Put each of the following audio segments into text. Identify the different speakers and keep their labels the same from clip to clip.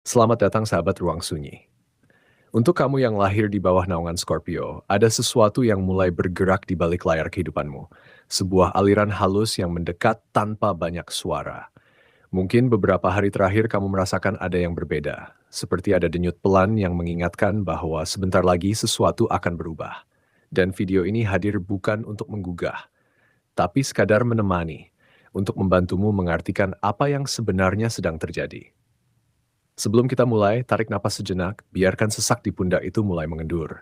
Speaker 1: Selamat datang sahabat Ruang Sunyi. Untuk kamu yang lahir di bawah naungan Scorpio, ada sesuatu yang mulai bergerak di balik layar kehidupanmu. Sebuah aliran halus yang mendekat tanpa banyak suara. Mungkin beberapa hari terakhir kamu merasakan ada yang berbeda. Seperti ada denyut pelan yang mengingatkan bahwa sebentar lagi sesuatu akan berubah. Dan video ini hadir bukan untuk menggugah, tapi sekadar menemani, untuk membantumu mengartikan apa yang sebenarnya sedang terjadi. Sebelum kita mulai, tarik napas sejenak, biarkan sesak di pundak itu mulai mengendur.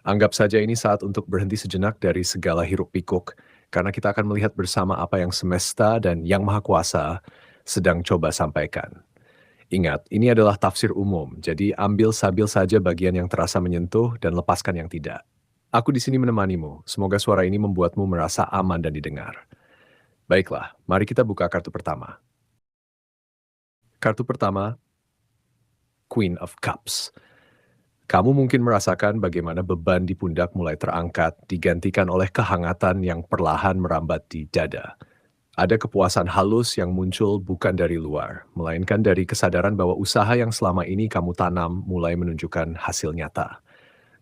Speaker 1: Anggap saja ini saat untuk berhenti sejenak dari segala hiruk-pikuk, karena kita akan melihat bersama apa yang semesta dan Yang Maha Kuasa sedang coba sampaikan. Ingat, ini adalah tafsir umum, jadi ambil sabil saja bagian yang terasa menyentuh dan lepaskan yang tidak. Aku di sini menemanimu, semoga suara ini membuatmu merasa aman dan didengar. Baiklah, mari kita buka kartu pertama. Kartu pertama, Queen of Cups. Kamu mungkin merasakan bagaimana beban di pundak mulai terangkat, digantikan oleh kehangatan yang perlahan merambat di dada. Ada kepuasan halus yang muncul bukan dari luar, melainkan dari kesadaran bahwa usaha yang selama ini kamu tanam mulai menunjukkan hasil nyata.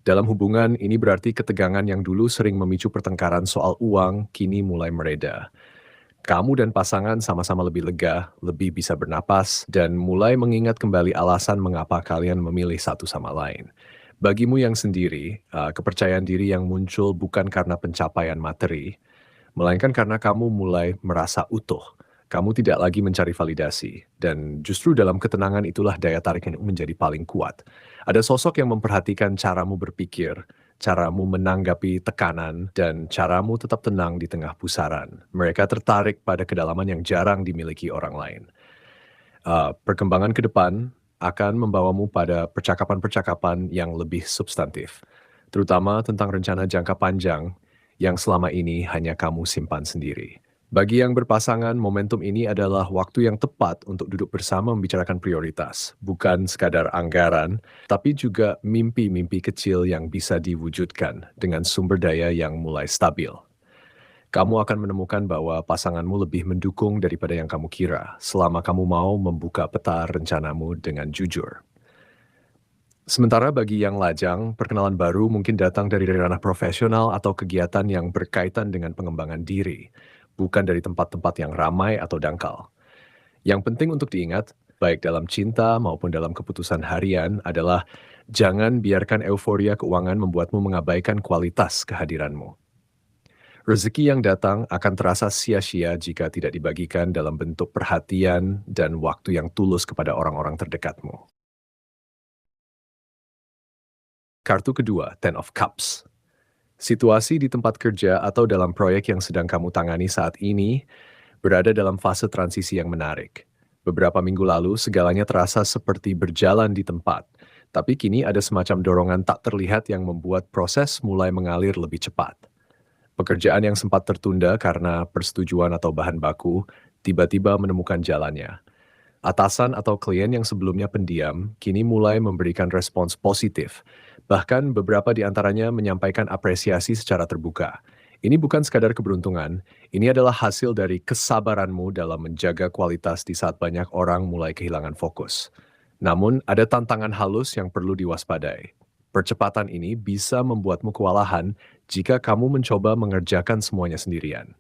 Speaker 1: Dalam hubungan, ini berarti ketegangan yang dulu sering memicu pertengkaran soal uang, kini mulai mereda. Kamu dan pasangan sama-sama lebih lega, lebih bisa bernapas, dan mulai mengingat kembali alasan mengapa kalian memilih satu sama lain. Bagimu yang sendiri, kepercayaan diri yang muncul bukan karena pencapaian materi, melainkan karena kamu mulai merasa utuh. Kamu tidak lagi mencari validasi, dan justru dalam ketenangan itulah daya tarik yang menjadi paling kuat. Ada sosok yang memperhatikan caramu berpikir, caramu menanggapi tekanan, dan caramu tetap tenang di tengah pusaran. Mereka tertarik pada kedalaman yang jarang dimiliki orang lain. Perkembangan ke depan akan membawamu pada percakapan-percakapan yang lebih substantif, terutama tentang rencana jangka panjang yang selama ini hanya kamu simpan sendiri. Bagi yang berpasangan, momentum ini adalah waktu yang tepat untuk duduk bersama membicarakan prioritas, bukan sekadar anggaran, tapi juga mimpi-mimpi kecil yang bisa diwujudkan dengan sumber daya yang mulai stabil. Kamu akan menemukan bahwa pasanganmu lebih mendukung daripada yang kamu kira, selama kamu mau membuka peta rencanamu dengan jujur. Sementara bagi yang lajang, perkenalan baru mungkin datang dari ranah profesional atau kegiatan yang berkaitan dengan pengembangan diri, bukan dari tempat-tempat yang ramai atau dangkal. Yang penting untuk diingat, baik dalam cinta maupun dalam keputusan harian adalah jangan biarkan euforia keuangan membuatmu mengabaikan kualitas kehadiranmu. Rezeki yang datang akan terasa sia-sia jika tidak dibagikan dalam bentuk perhatian dan waktu yang tulus kepada orang-orang terdekatmu. Kartu kedua, Ten of Cups. Situasi di tempat kerja atau dalam proyek yang sedang kamu tangani saat ini berada dalam fase transisi yang menarik. Beberapa minggu lalu, segalanya terasa seperti berjalan di tempat, tapi kini ada semacam dorongan tak terlihat yang membuat proses mulai mengalir lebih cepat. Pekerjaan yang sempat tertunda karena persetujuan atau bahan baku tiba-tiba menemukan jalannya. Atasan atau klien yang sebelumnya pendiam kini mulai memberikan respons positif. Bahkan beberapa di antaranya menyampaikan apresiasi secara terbuka. Ini bukan sekadar keberuntungan, ini adalah hasil dari kesabaranmu dalam menjaga kualitas di saat banyak orang mulai kehilangan fokus. Namun, ada tantangan halus yang perlu diwaspadai. Percepatan ini bisa membuatmu kewalahan jika kamu mencoba mengerjakan semuanya sendirian.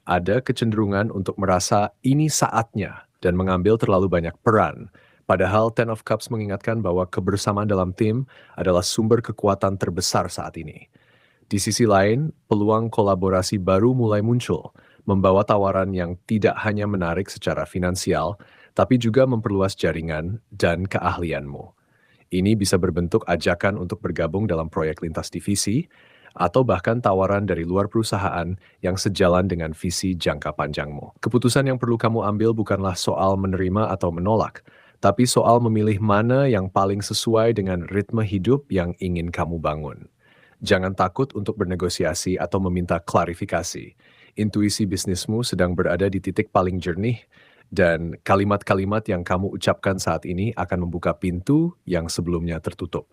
Speaker 1: Ada kecenderungan untuk merasa ini saatnya dan mengambil terlalu banyak peran. Padahal Ten of Cups mengingatkan bahwa kebersamaan dalam tim adalah sumber kekuatan terbesar saat ini. Di sisi lain, peluang kolaborasi baru mulai muncul, membawa tawaran yang tidak hanya menarik secara finansial, tapi juga memperluas jaringan dan keahlianmu. Ini bisa berbentuk ajakan untuk bergabung dalam proyek lintas divisi, atau bahkan tawaran dari luar perusahaan yang sejalan dengan visi jangka panjangmu. Keputusan yang perlu kamu ambil bukanlah soal menerima atau menolak, tapi soal memilih mana yang paling sesuai dengan ritme hidup yang ingin kamu bangun. Jangan takut untuk bernegosiasi atau meminta klarifikasi. Intuisi bisnismu sedang berada di titik paling jernih, dan kalimat-kalimat yang kamu ucapkan saat ini akan membuka pintu yang sebelumnya tertutup.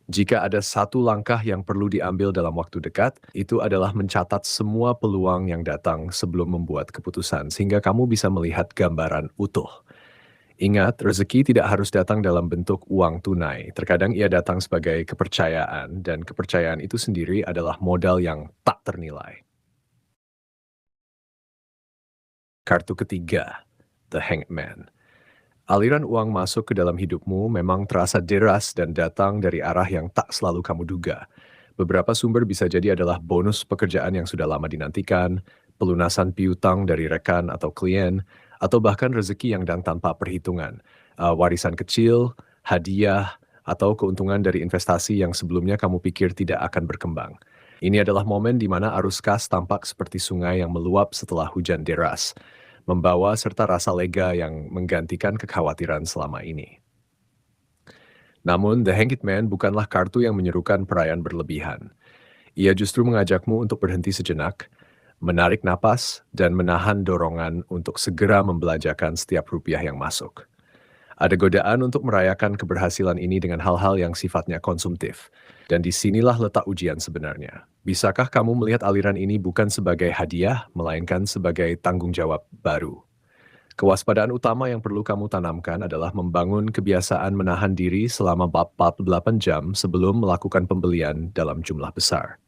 Speaker 1: Jika ada satu langkah yang perlu diambil dalam waktu dekat, itu adalah mencatat semua peluang yang datang sebelum membuat keputusan, sehingga kamu bisa melihat gambaran utuh. Ingat, rezeki tidak harus datang dalam bentuk uang tunai. Terkadang ia datang sebagai kepercayaan, dan kepercayaan itu sendiri adalah modal yang tak ternilai. Kartu ketiga, The Hanged Man. Aliran uang masuk ke dalam hidupmu memang terasa deras dan datang dari arah yang tak selalu kamu duga. Beberapa sumber bisa jadi adalah bonus pekerjaan yang sudah lama dinantikan, pelunasan piutang dari rekan atau klien, atau bahkan rezeki yang datang tanpa perhitungan, warisan kecil, hadiah, atau keuntungan dari investasi yang sebelumnya kamu pikir tidak akan berkembang. Ini adalah momen di mana arus kas tampak seperti sungai yang meluap setelah hujan deras, membawa serta rasa lega yang menggantikan kekhawatiran selama ini. Namun, The Hanged Man bukanlah kartu yang menyerukan perayaan berlebihan. Ia justru mengajakmu untuk berhenti sejenak, menarik napas, dan menahan dorongan untuk segera membelanjakan setiap rupiah yang masuk. Ada godaan untuk merayakan keberhasilan ini dengan hal-hal yang sifatnya konsumtif. Dan disinilah letak ujian sebenarnya. Bisakah kamu melihat aliran ini bukan sebagai hadiah, melainkan sebagai tanggung jawab baru? Kewaspadaan utama yang perlu kamu tanamkan adalah membangun kebiasaan menahan diri selama 48 jam sebelum melakukan pembelian dalam jumlah besar.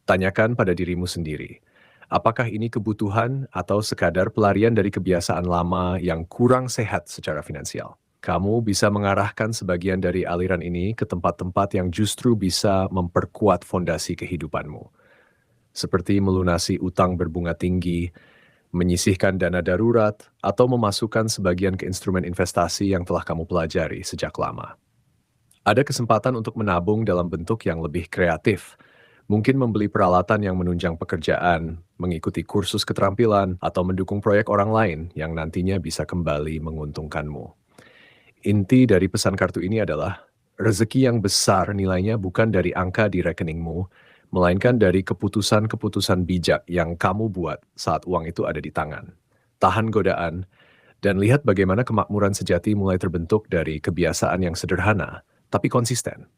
Speaker 1: Tanyakan pada dirimu sendiri, apakah ini kebutuhan atau sekadar pelarian dari kebiasaan lama yang kurang sehat secara finansial? Kamu bisa mengarahkan sebagian dari aliran ini ke tempat-tempat yang justru bisa memperkuat fondasi kehidupanmu, seperti melunasi utang berbunga tinggi, menyisihkan dana darurat, atau memasukkan sebagian ke instrumen investasi yang telah kamu pelajari sejak lama. Ada kesempatan untuk menabung dalam bentuk yang lebih kreatif, mungkin membeli peralatan yang menunjang pekerjaan, mengikuti kursus keterampilan, atau mendukung proyek orang lain yang nantinya bisa kembali menguntungkanmu. Inti dari pesan kartu ini adalah, rezeki yang besar nilainya bukan dari angka di rekeningmu, melainkan dari keputusan-keputusan bijak yang kamu buat saat uang itu ada di tangan. Tahan godaan, dan lihat bagaimana kemakmuran sejati mulai terbentuk dari kebiasaan yang sederhana, tapi konsisten.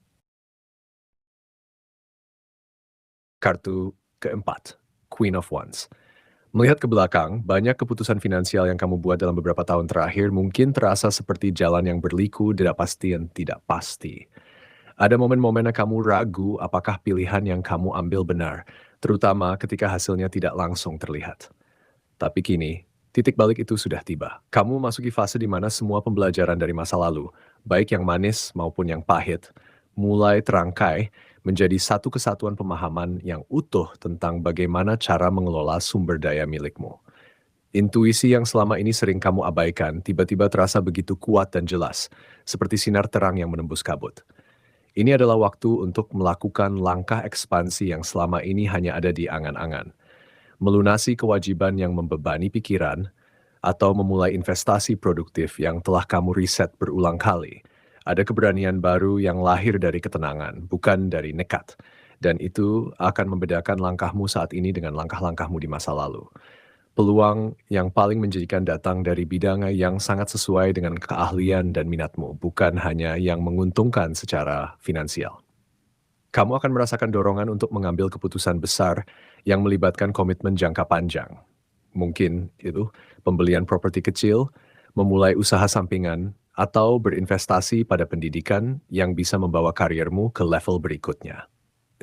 Speaker 1: Kartu keempat, Queen of Wands. Melihat ke belakang, banyak keputusan finansial yang kamu buat dalam beberapa tahun terakhir mungkin terasa seperti jalan yang berliku, tidak pasti dan tidak pasti. Ada momen-momen yang kamu ragu apakah pilihan yang kamu ambil benar, terutama ketika hasilnya tidak langsung terlihat. Tapi kini, titik balik itu sudah tiba. Kamu memasuki fase di mana semua pembelajaran dari masa lalu, baik yang manis maupun yang pahit, mulai terangkai menjadi satu kesatuan pemahaman yang utuh tentang bagaimana cara mengelola sumber daya milikmu. Intuisi yang selama ini sering kamu abaikan tiba-tiba terasa begitu kuat dan jelas, seperti sinar terang yang menembus kabut. Ini adalah waktu untuk melakukan langkah ekspansi yang selama ini hanya ada di angan-angan. Melunasi kewajiban yang membebani pikiran, atau memulai investasi produktif yang telah kamu riset berulang kali. Ada keberanian baru yang lahir dari ketenangan, bukan dari nekat. Dan itu akan membedakan langkahmu saat ini dengan langkah-langkahmu di masa lalu. Peluang yang paling menjanjikan datang dari bidang yang sangat sesuai dengan keahlian dan minatmu, bukan hanya yang menguntungkan secara finansial. Kamu akan merasakan dorongan untuk mengambil keputusan besar yang melibatkan komitmen jangka panjang. Mungkin itu pembelian properti kecil, memulai usaha sampingan, atau berinvestasi pada pendidikan yang bisa membawa karirmu ke level berikutnya.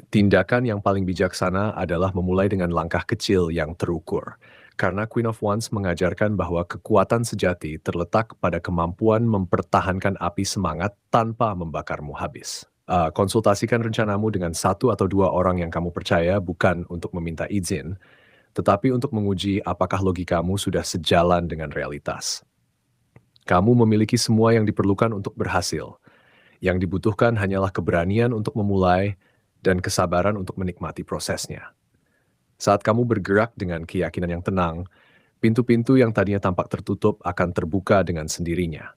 Speaker 1: Tindakan yang paling bijaksana adalah memulai dengan langkah kecil yang terukur. Karena Queen of Wands mengajarkan bahwa kekuatan sejati terletak pada kemampuan mempertahankan api semangat tanpa membakarmu habis. Konsultasikan rencanamu dengan satu atau dua orang yang kamu percaya, bukan untuk meminta izin, tetapi untuk menguji apakah logikamu sudah sejalan dengan realitas. Kamu memiliki semua yang diperlukan untuk berhasil. Yang dibutuhkan hanyalah keberanian untuk memulai dan kesabaran untuk menikmati prosesnya. Saat kamu bergerak dengan keyakinan yang tenang, pintu-pintu yang tadinya tampak tertutup akan terbuka dengan sendirinya.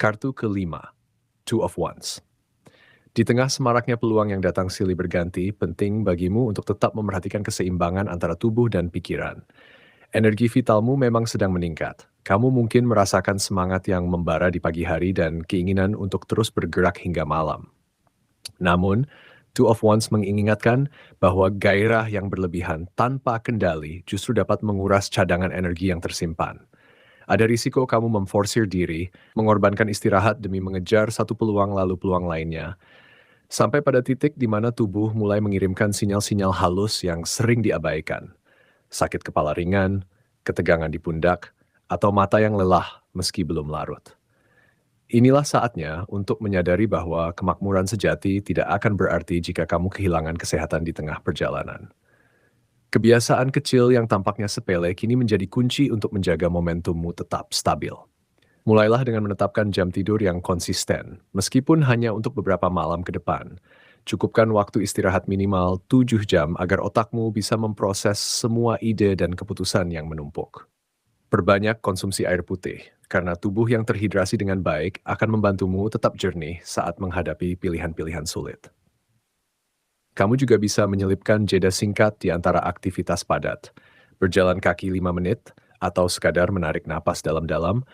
Speaker 1: Kartu kelima, Two of Wands. Di tengah semaraknya peluang yang datang silih berganti, penting bagimu untuk tetap memerhatikan keseimbangan antara tubuh dan pikiran. Energi vitalmu memang sedang meningkat. Kamu mungkin merasakan semangat yang membara di pagi hari dan keinginan untuk terus bergerak hingga malam. Namun, Two of Wands mengingatkan bahwa gairah yang berlebihan tanpa kendali justru dapat menguras cadangan energi yang tersimpan. Ada risiko kamu memforsir diri, mengorbankan istirahat demi mengejar satu peluang lalu peluang lainnya, sampai pada titik di mana tubuh mulai mengirimkan sinyal-sinyal halus yang sering diabaikan. Sakit kepala ringan, ketegangan di pundak, atau mata yang lelah meski belum larut. Inilah saatnya untuk menyadari bahwa kemakmuran sejati tidak akan berarti jika kamu kehilangan kesehatan di tengah perjalanan. Kebiasaan kecil yang tampaknya sepele kini menjadi kunci untuk menjaga momentummu tetap stabil. Mulailah dengan menetapkan jam tidur yang konsisten, meskipun hanya untuk beberapa malam ke depan. Cukupkan waktu istirahat minimal 7 jam agar otakmu bisa memproses semua ide dan keputusan yang menumpuk. Perbanyak konsumsi air putih, karena tubuh yang terhidrasi dengan baik akan membantumu tetap jernih saat menghadapi pilihan-pilihan sulit. Kamu juga bisa menyelipkan jeda singkat di antara aktivitas padat, berjalan kaki 5 menit, atau sekadar menarik napas dalam-dalam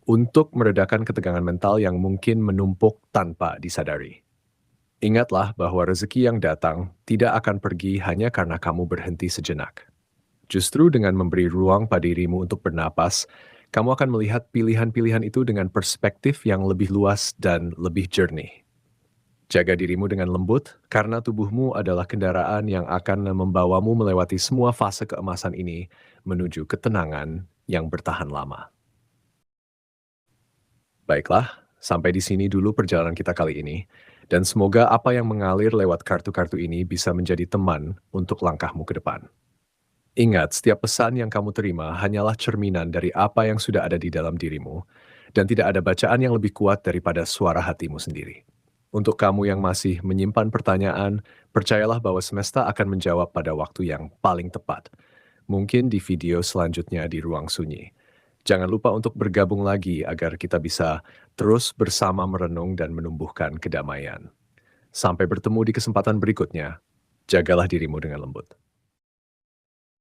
Speaker 1: untuk meredakan ketegangan mental yang mungkin menumpuk tanpa disadari. Ingatlah bahwa rezeki yang datang tidak akan pergi hanya karena kamu berhenti sejenak. Justru dengan memberi ruang pada dirimu untuk bernapas, kamu akan melihat pilihan-pilihan itu dengan perspektif yang lebih luas dan lebih jernih. Jaga dirimu dengan lembut, karena tubuhmu adalah kendaraan yang akan membawamu melewati semua fase keemasan ini menuju ketenangan yang bertahan lama. Baiklah, sampai di sini dulu perjalanan kita kali ini, dan semoga apa yang mengalir lewat kartu-kartu ini bisa menjadi teman untuk langkahmu ke depan. Ingat, setiap pesan yang kamu terima hanyalah cerminan dari apa yang sudah ada di dalam dirimu, dan tidak ada bacaan yang lebih kuat daripada suara hatimu sendiri. Untuk kamu yang masih menyimpan pertanyaan, percayalah bahwa semesta akan menjawab pada waktu yang paling tepat. Mungkin di video selanjutnya di Ruang Sunyi. Jangan lupa untuk bergabung lagi agar kita bisa terus bersama merenung dan menumbuhkan kedamaian. Sampai bertemu di kesempatan berikutnya. Jagalah dirimu dengan lembut.